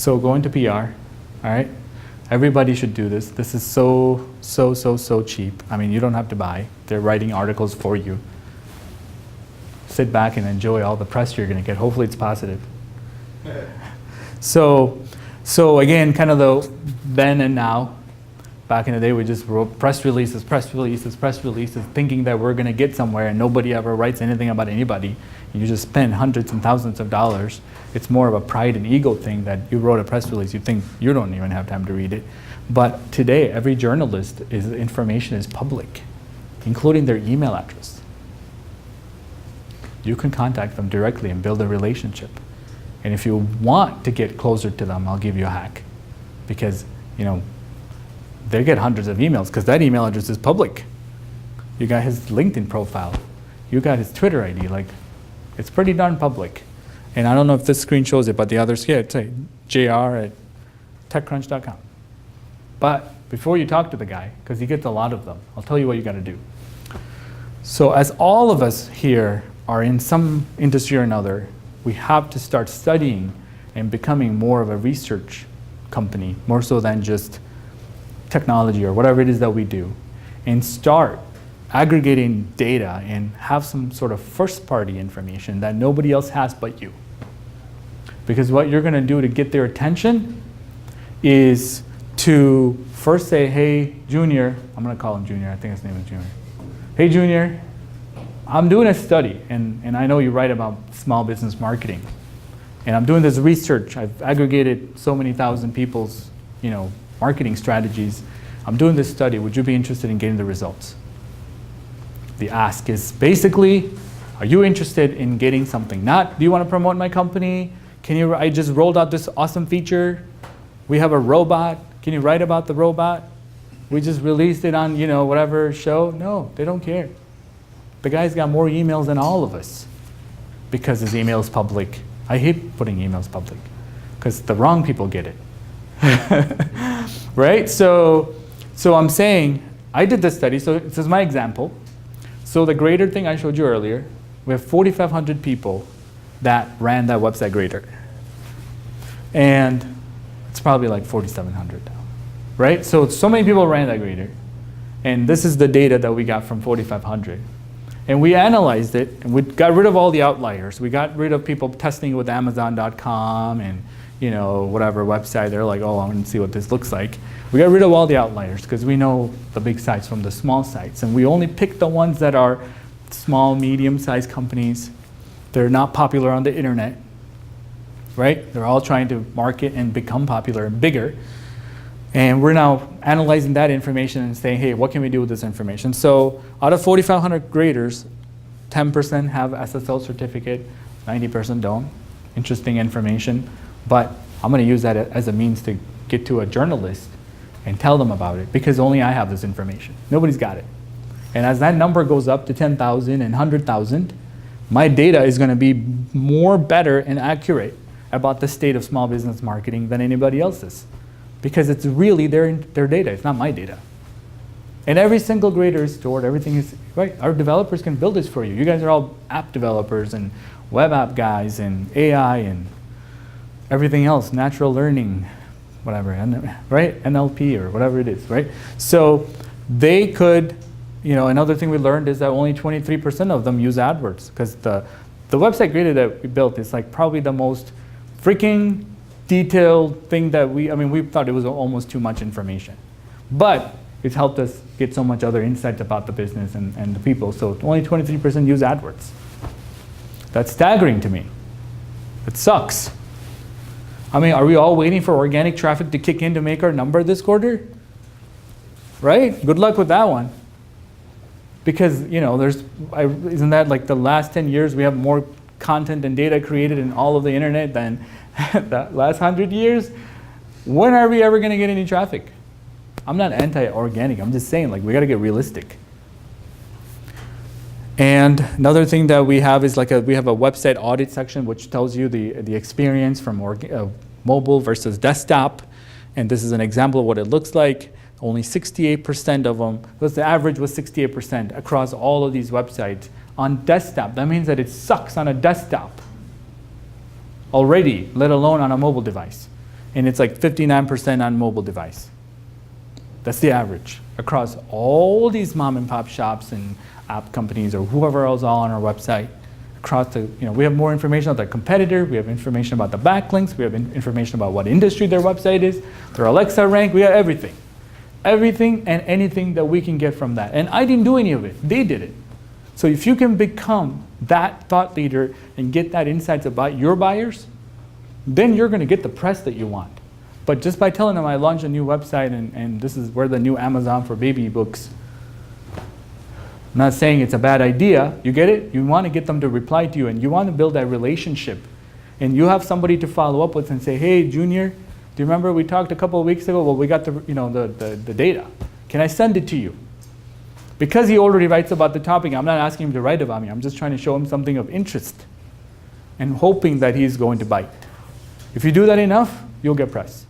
So go into PR, all right? Everybody should do this. This is so cheap. I mean, you don't have to buy. They're writing articles for you. Sit back and enjoy all the press you're going to get. Hopefully it's positive. So again, kind of the then and now. Back in the day, we just wrote press releases, thinking that we're going to get somewhere, and nobody ever writes anything about anybody. You just spend hundreds and thousands of dollars. It's more of a pride and ego thing that you wrote a press release. You think you don't even have time to read it. But today, every journalist, information is public, including their email address. You can contact them directly and build a relationship. And if you want to get closer to them, I'll give you a hack. Because, you know, they get hundreds of emails because that email address is public. You got his LinkedIn profile. You got his Twitter ID. Like, it's pretty darn public. And I don't know if this screen shows it, but the others, yeah, it's like jr@techcrunch.com. But before you talk to the guy, because he gets a lot of them, I'll tell you what you got to do. So as all of us here are in some industry or another, we have to start studying and becoming more of a research company, more so than just technology or whatever it is that we do, and start aggregating data and have some sort of first-party information that nobody else has but you. Because what you're going to do to get their attention is to first say, hey, Junior, I'm going to call him Junior, I think his name is Junior. Hey, Junior, I'm doing a study, and I know you write about small business marketing. And I'm doing this research. I've aggregated so many thousand people's, marketing strategies. I'm doing this study. Would you be interested in getting the results? The ask is basically, are you interested in getting something? Not, do you want to promote my company? I just rolled out this awesome feature. We have a robot. Can you write about the robot? We just released it on, whatever show. No, they don't care. The guy's got more emails than all of us because his email is public. I hate putting emails public because the wrong people get it. Right? So I'm saying, I did this study, so this is my example. So the grader thing I showed you earlier, we have 4,500 people that ran that website grader. And it's probably like 4,700 now, right? So many people ran that grader. And this is the data that we got from 4,500. And we analyzed it, and we got rid of all the outliers. We got rid of people testing with Amazon.com and whatever website. They're like, oh, I want to see what this looks like. We got rid of all the outliers because we know the big sites from the small sites. And we only pick the ones that are small, medium-sized companies. They're not popular on the internet, right? They're all trying to market and become popular and bigger. And we're now analyzing that information and saying, hey, what can we do with this information? So out of 4,500 graders, 10% have SSL certificate, 90% don't. Interesting information. But I'm going to use that as a means to get to a journalist and tell them about it because only I have this information. Nobody's got it. And as that number goes up to 10,000 and 100,000, my data is going to be more better and accurate about the state of small business marketing than anybody else's. Because it's really their data, it's not my data. And every single grader is stored, everything is, right? Our developers can build this for you. You guys are all app developers and web app guys and AI and everything else, natural learning, whatever, right? NLP or whatever it is, right? So they could, another thing we learned is that only 23% of them use AdWords because the website grader that we built is like probably the most freaking detailed thing that we thought it was almost too much information. But it's helped us get so much other insights about the business and the people. So only 23% use AdWords. That's staggering to me. It sucks. Are we all waiting for organic traffic to kick in to make our number this quarter? Right? Good luck with that one. Because, isn't that like the last 10 years we have more content and data created in all of the internet than the last 100 years? When are we ever going to get any traffic? I'm not anti-organic. I'm just saying, we got to get realistic. And another thing that we have is we have a website audit section which tells you the experience from mobile versus desktop. And this is an example of what it looks like. Only 68% of them, the average was 68% across all of these websites on desktop. That means that it sucks on a desktop already, let alone on a mobile device. and it's like 59% on mobile device. That's the average across all these mom and pop shops and app companies or whoever else all on our website. Across the, we have more information about their competitor, we have information about the backlinks, we have information about what industry their website is, their Alexa rank, we have everything. Everything and anything that we can get from that. And I didn't do any of it, they did it. So if you can become that thought leader and get that insights about your buyers, then you're going to get the press that you want. But just by telling them I launched a new website and this is where the new Amazon for baby books, I'm not saying it's a bad idea, you get it? You want to get them to reply to you and you want to build that relationship. And you have somebody to follow up with and say, hey, Junior, do you remember we talked a couple of weeks ago? Well, we got the data. Can I send it to you? Because he already writes about the topic, I'm not asking him to write about me. I'm just trying to show him something of interest and hoping that he's going to bite. If you do that enough, you'll get press.